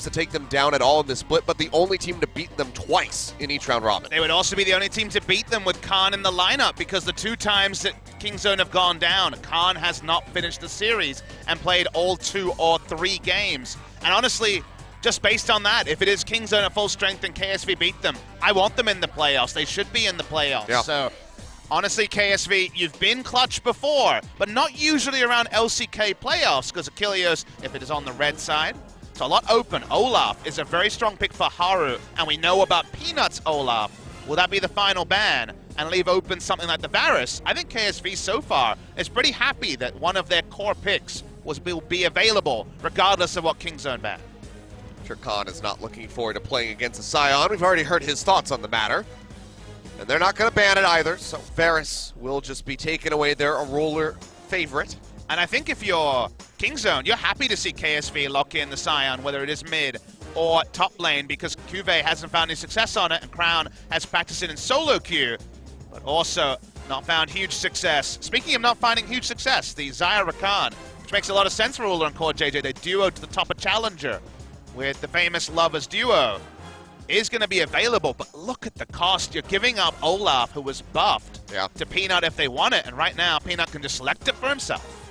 to take them down at all in this split, but the only team to beat them twice in each round robin. They would also be the only team to beat them with Khan in the lineup, because the 2 times that Kingzone have gone down, Khan has not finished the series and played all 2 or 3 games. And honestly, just based on that, if it is Kingzone at full strength and KSV beat them, I want them in the playoffs. They should be in the playoffs. Yeah. So honestly, KSV, you've been clutch before, but not usually around LCK playoffs, because Achilles, if it is on the red side, so a lot open. Olaf is a very strong pick for Haru, and we know about Peanuts Olaf. Will that be the final ban and leave open something like the Varus? I think KSV so far is pretty happy that one of their core picks will be available, regardless of what Kingzone ban. I'm sure Khan is not looking forward to playing against a Scion. We've already heard his thoughts on the matter. And they're not going to ban it either, so Varus will just be taken away. They're a roller favorite. And I think if you're Kingzone, you're happy to see KSV lock in the Scion, whether it is mid or top lane, because Cuvée hasn't found any success on it, and Crown has practiced it in solo queue, but also not found huge success. Speaking of not finding huge success, the Xayah Rakan, which makes a lot of sense for Ruler and Core JJ, they duo to the top of Challenger with the famous Lovers duo, is going to be available, but look at the cost. You're giving up Olaf, who was buffed, to Peanut if they want it, and right now Peanut can just select it for himself.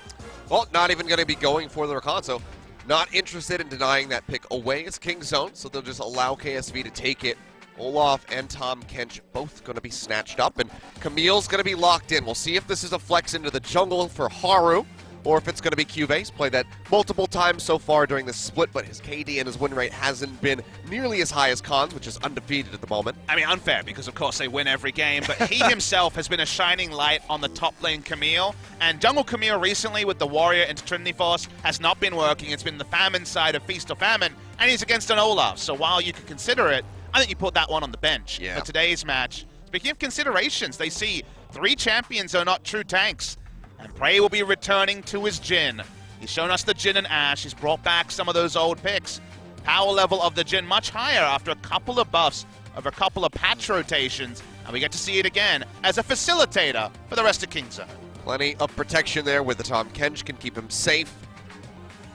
Well, not even going to be going for the Rakan, so not interested in denying that pick away as Kingzone, so they'll just allow KSV to take it. Olaf and Tahm Kench both going to be snatched up, and Camille's going to be locked in. We'll see if this is a flex into the jungle for Haru, or if it's going to be Cuvée. He's played that multiple times so far during this split, but his KD and his win rate hasn't been nearly as high as Khan's, which is undefeated at the moment. I mean, unfair, because of course they win every game, but he himself has been a shining light on the top lane Camille, and jungle Camille recently with the Warrior into Trinity Force has not been working. It's been the famine side of Feast or Famine, and he's against an Olaf, so while you could consider it, I think you put that one on the bench for today's match. Speaking of considerations, they see 3 champions are not true tanks, and Prey will be returning to his Jhin. He's shown us the Jhin and Ashe. He's brought back some of those old picks. Power level of the Jhin much higher after a couple of buffs of a couple of patch rotations, and we get to see it again as a facilitator for the rest of Kingzone. Plenty of protection there with the Tahm Kench, can keep him safe.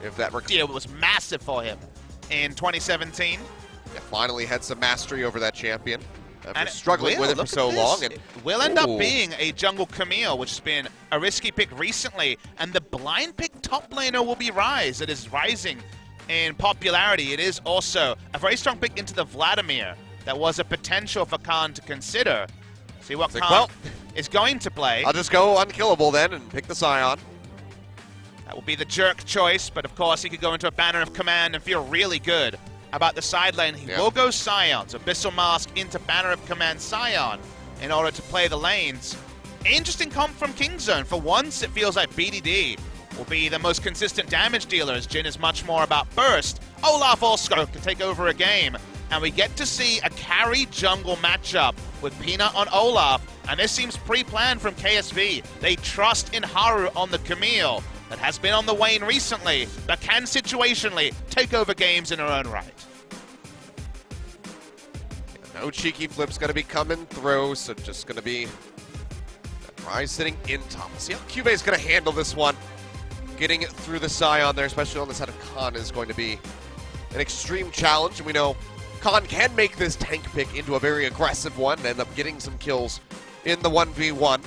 If that deal was massive for him in 2017. Finally had some mastery over that champion after struggling with it for so long. And it will end up being a jungle Camille, which has been a risky pick recently, and the blind pick top laner will be Ryze. It is rising in popularity. It is also a very strong pick into the Vladimir that was a potential for Khan to consider. See what Khan is going to play. I'll just go unkillable then and pick the Scion. That will be the jerk choice, but of course he could go into a Banner of Command and feel really good about the side lane. He will go Scion, so Abyssal Mask into Banner of Command Scion in order to play the lanes. Interesting comp from Kingzone. For once, it feels like BDD will be the most consistent damage dealer, as Jhin is much more about burst. Olaf also can take over a game, and we get to see a carry jungle matchup with Peanut on Olaf, and this seems pre-planned from KSV. They trust in Haru on the Camille that has been on the wane recently, but can situationally take over games in her own right. No cheeky flips going to be coming through, so just going to be Ryze sitting in top. See how Cuvée is going to handle this one. Getting it through the Scion there, especially on the side of Khan, is going to be an extreme challenge. And we know Khan can make this tank pick into a very aggressive one and end up getting some kills in the 1v1.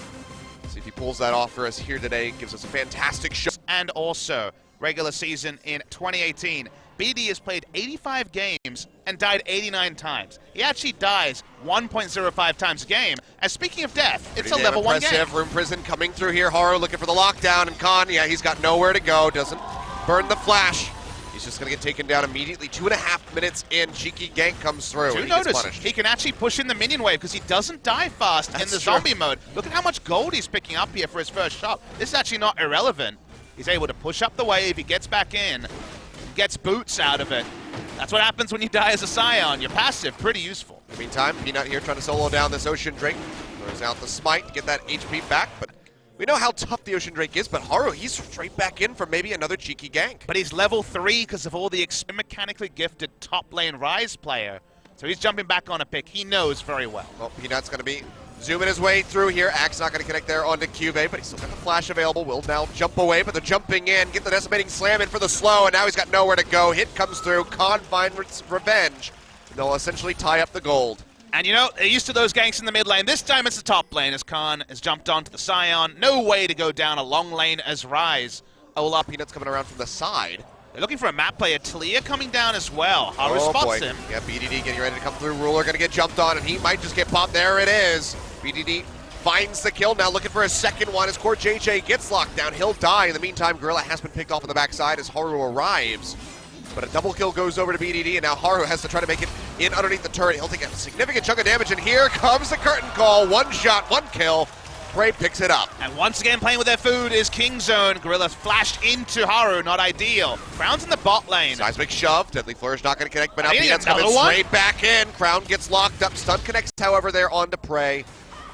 See if he pulls that off for us here today. Gives us a fantastic show. And also, regular season in 2018, BD has played 85 games and died 89 times. He actually dies 1.05 times a game. And speaking of death, it's a level 1 game. Room Prison coming through here. Haru looking for the lockdown, and Khan, he's got nowhere to go. Doesn't burn the flash. He's just going to get taken down immediately. 2.5 minutes in. Cheeky gank comes through. Do notice he can actually push in the minion wave because he doesn't die fast in the zombie mode. Look at how much gold he's picking up here for his first shot. This is actually not irrelevant. He's able to push up the wave. He gets back in. Gets boots out of it. That's what happens when you die as a Scion. You're passive, pretty useful. In the meantime, Peanut here trying to solo down this Ocean Drake. Throws out the smite to get that HP back, but we know how tough the Ocean Drake is, but Haru, he's straight back in for maybe another cheeky gank. But he's level 3 because of all the mechanically gifted top lane Ryze player. So he's jumping back on a pick he knows very well. Well, Peanut's going to be Zooming his way through here. Axe not going to connect there onto QV, but he's still got the flash available. Will now jump away, but they're jumping in. Get the decimating slam in for the slow, and now he's got nowhere to go. Hit comes through. Khan finds revenge. And they'll essentially tie up the gold. And you know, they're used to those ganks in the mid lane. This time it's the top lane as Khan has jumped onto the Scion. No way to go down a long lane as Rise. Olaf Peanuts coming around from the side. They're looking for a map player. Talia coming down as well. Haru spots him. Yeah, BDD getting ready to come through. Ruler going to get jumped on, and he might just get popped. There it is. BDD finds the kill. Now looking for a second one as Core JJ gets locked down. He'll die. In the meantime, Gorilla has been picked off on the backside as Haru arrives. But a double kill goes over to BDD, and now Haru has to try to make it in underneath the turret. He'll take a significant chunk of damage, and here comes the curtain call. One shot, one kill. Prey picks it up. And once again, playing with their food is Kingzone. Gorilla flashed into Haru, not ideal. Crown's in the bot lane. Seismic shove. Deadly Flourish not going to connect, but now Peanuts coming straight back in. Crown gets locked up. Stun connects, however, there onto Prey.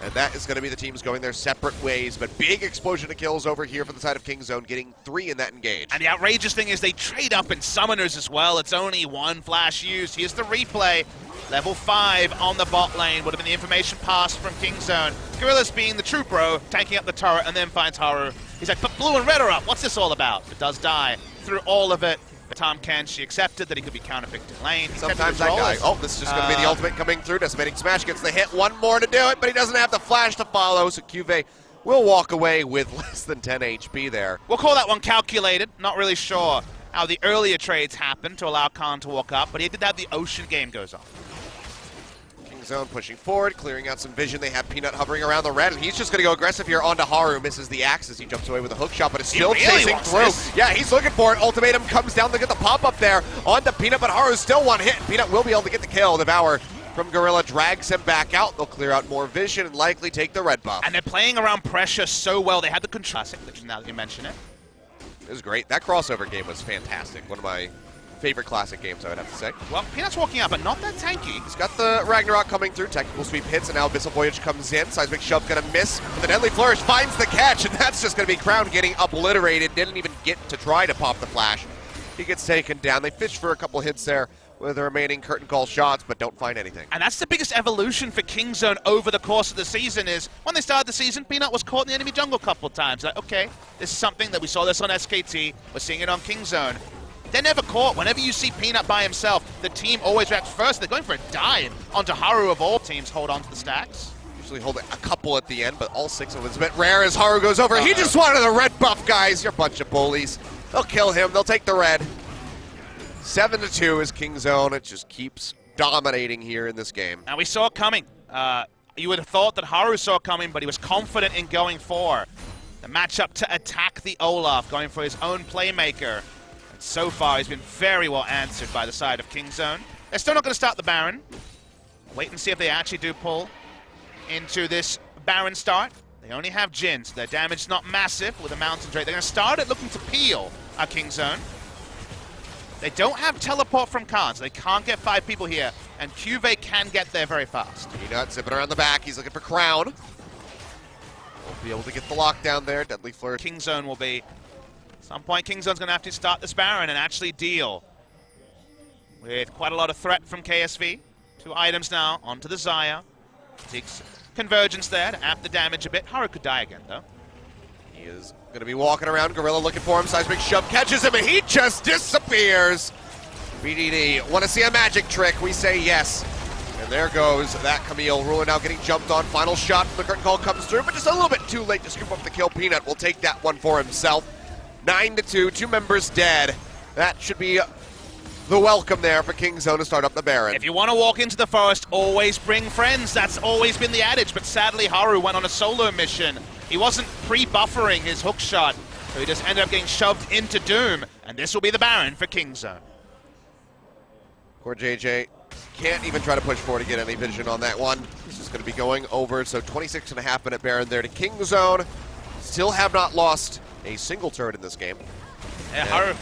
And that is going to be the teams going their separate ways. But big explosion of kills over here for the side of Kingzone, getting 3 in that engage. And the outrageous thing is they trade up in summoners as well. It's only one flash used. Here's the replay. Level 5 on the bot lane would have been the information passed from Kingzone. Gorilla's being the true bro, tanking up the turret, and then finds Haru. He's like, but blue and red are up. What's this all about? It does die. Through all of it, Tom Kenshi accepted that he could be counterpicked in lane. Sometimes that guy. Oh, this is just going to be the ultimate coming through. Decimating Smash gets the hit. One more to do it, but he doesn't have the flash to follow, so QV will walk away with less than 10 HP there. We'll call that one calculated. Not really sure how the earlier trades happened to allow Khan to walk up, but he did have the Ocean game goes on. Zone pushing forward, clearing out some vision. They have Peanut hovering around the red, and he's just going to go aggressive here onto Haru. Misses the axe as he jumps away with a hook shot, but is still chasing through. Yeah, he's looking for it. Ultimatum comes down to get the pop-up there onto Peanut, but Haru's still one hit. Peanut will be able to get the kill. Devour from Gorilla drags him back out. They'll clear out more vision and likely take the red buff. And they're playing around pressure so well. They had the control. Now that you mention it. It was great. That crossover game was fantastic. One of my favorite classic games, I would have to say. Well, Peanut's walking out, but not that tanky. He's got the Ragnarok coming through. Technical sweep hits, and now Abyssal Voyage comes in. Seismic Shove gonna miss, but the Deadly Flourish finds the catch, and that's just gonna be Crown getting obliterated. Didn't even get to try to pop the flash. He gets taken down. They fish for a couple hits there with the remaining curtain call shots, but don't find anything. And that's the biggest evolution for Kingzone over the course of the season is, when they started the season, Peanut was caught in the enemy jungle a couple of times. Like, okay, this is something that we saw this on SKT, we're seeing it on Kingzone. They're never caught. Whenever you see Peanut by himself, the team always reacts first. They're going for a dive onto Haru of all teams. Hold on to the stacks. Usually hold a couple at the end, but all 6 of them is a bit rare as Haru goes over. He just wanted the red buff, guys. You're a bunch of bullies. They'll kill him. They'll take the red. 7-2 is Kingzone. It just keeps dominating here in this game. And we saw it coming. You would have thought that Haru saw it coming, but he was confident in going for the matchup to attack the Olaf, going for his own playmaker. So far, he's been very well answered by the side of Kingzone. They're still not going to start the Baron. Wait and see if they actually do pull into this Baron start. They only have Jhin, so their damage is not massive with a Mountain Drake. They're going to start it looking to peel Kingzone. They don't have teleport from Khan, so they can't get 5 people here, and QV can get there very fast. Peanut zipping around the back. He's looking for Crown. Won't be able to get the lockdown there. Deadly Flourish. Kingzone will be... At some point, Kingzone's going to have to start this Baron and actually deal with quite a lot of threat from KSV. 2 items now onto the Xayah. Takes convergence there to amp the damage a bit. Haru could die again, though. He is going to be walking around. Gorilla looking for him. Seismic Shove catches him, and he just disappears. BDD, want to see a magic trick? We say yes. And there goes that Camille. Ruler now getting jumped on. Final shot from the curtain call comes through, but just a little bit too late to scoop up the kill. Peanut will take that one for himself. 9-2, 2 members dead. That should be the welcome there for Kingzone to start up the Baron. If you want to walk into the forest, always bring friends. That's always been the adage, but sadly Haru went on a solo mission. He wasn't pre-buffering his hook shot, so he just ended up getting shoved into Doom, and this will be the Baron for Kingzone. Core JJ can't even try to push forward to get any vision on that one. He's just going to be going over, so 26.5 minute Baron there to Kingzone. Still have not lost a single turret in this game. Haru,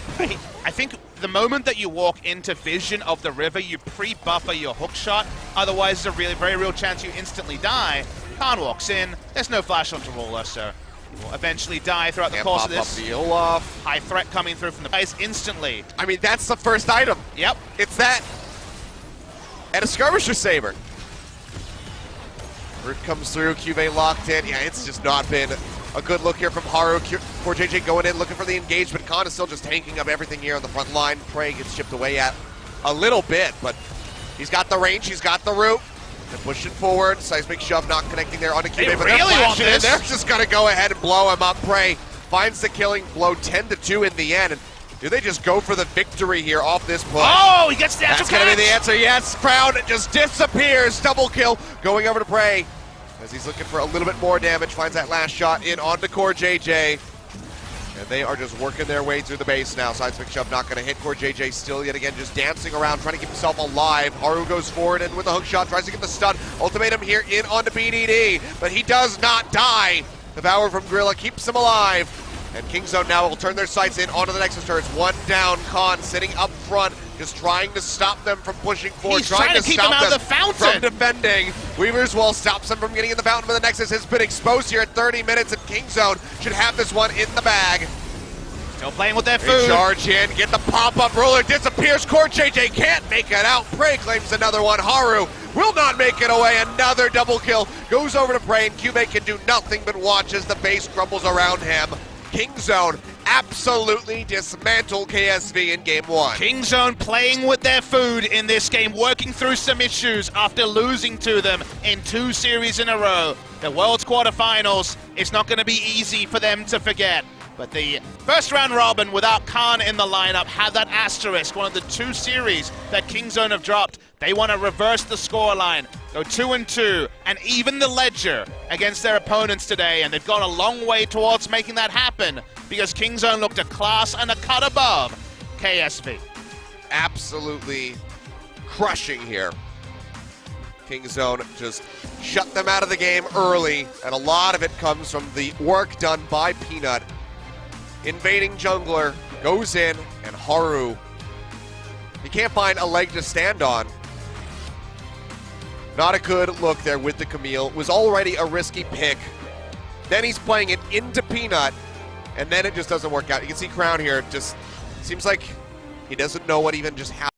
I think the moment that you walk into vision of the river, you pre-buffer your hook shot. Otherwise, there's a very real chance you instantly die. Khan walks in. There's no flash onto Ruler, so he will eventually die throughout the course of this. The Olaf. High threat coming through from the guys instantly. I mean, that's the first item. Yep. It's that. And a Skirmisher Saber. Root comes through, QV locked in. Yeah, it's just not been a good look here from Haru. KoreJJ going in, looking for the engagement. Khan is still just tanking up everything here on the front line. Prey gets chipped away at a little bit, but he's got the range, he's got the root. They're pushing forward. Seismic shove not connecting there onto QV, but really they're want flashing in. They're just going to go ahead and blow him up. Prey finds the killing blow 10-2 in the end. And do they just go for the victory here off this push? Oh, he gets the actual That's going to be the answer. Yes, Crown just disappears. Double kill going over to Prey as he's looking for a little bit more damage. Finds that last shot in onto KoreJJ. And they are just working their way through the base now. Seismic shove not going to hit. KoreJJ still yet again just dancing around, trying to keep himself alive. Haru goes forward and with a hook shot, tries to get the stun. Ultimatum here in onto BDD, but he does not die. The power from Gorilla keeps him alive. And Kingzone now will turn their sights in onto the Nexus turrets. One down, Khan sitting up front, just trying to stop them from pushing forward. He's trying to keep them out of the fountain. From defending. Weaver's Wall stops them from getting in the fountain, but the Nexus has been exposed here at 30 minutes, and Kingzone should have this one in the bag. Still playing with their food. Charge in, get the pop-up roller, disappears. KoreJJ can't make it out. Prey claims another one. Haru will not make it away. Another double kill goes over to Prey, and QB can do nothing but watch as the base crumbles around him. Kingzone absolutely dismantled KSV in Game 1. Kingzone playing with their food in this game, working through some issues after losing to them in 2 series in a row. The World's quarterfinals, it's not going to be easy for them to forget. But the first round robin without Khan in the lineup had that asterisk, one of the 2 series that Kingzone have dropped. They want to reverse the scoreline, go 2-2, and even the ledger against their opponents today, and they've gone a long way towards making that happen because Kingzone looked a class and a cut above KSV. Absolutely crushing here. Kingzone just shut them out of the game early, and a lot of it comes from the work done by Peanut. Invading jungler, goes in, and Haru, he can't find a leg to stand on. Not a good look there with the Camille. Was already a risky pick. Then he's playing it into Peanut, and then it just doesn't work out. You can see Crown here, just seems like he doesn't know what even just happened.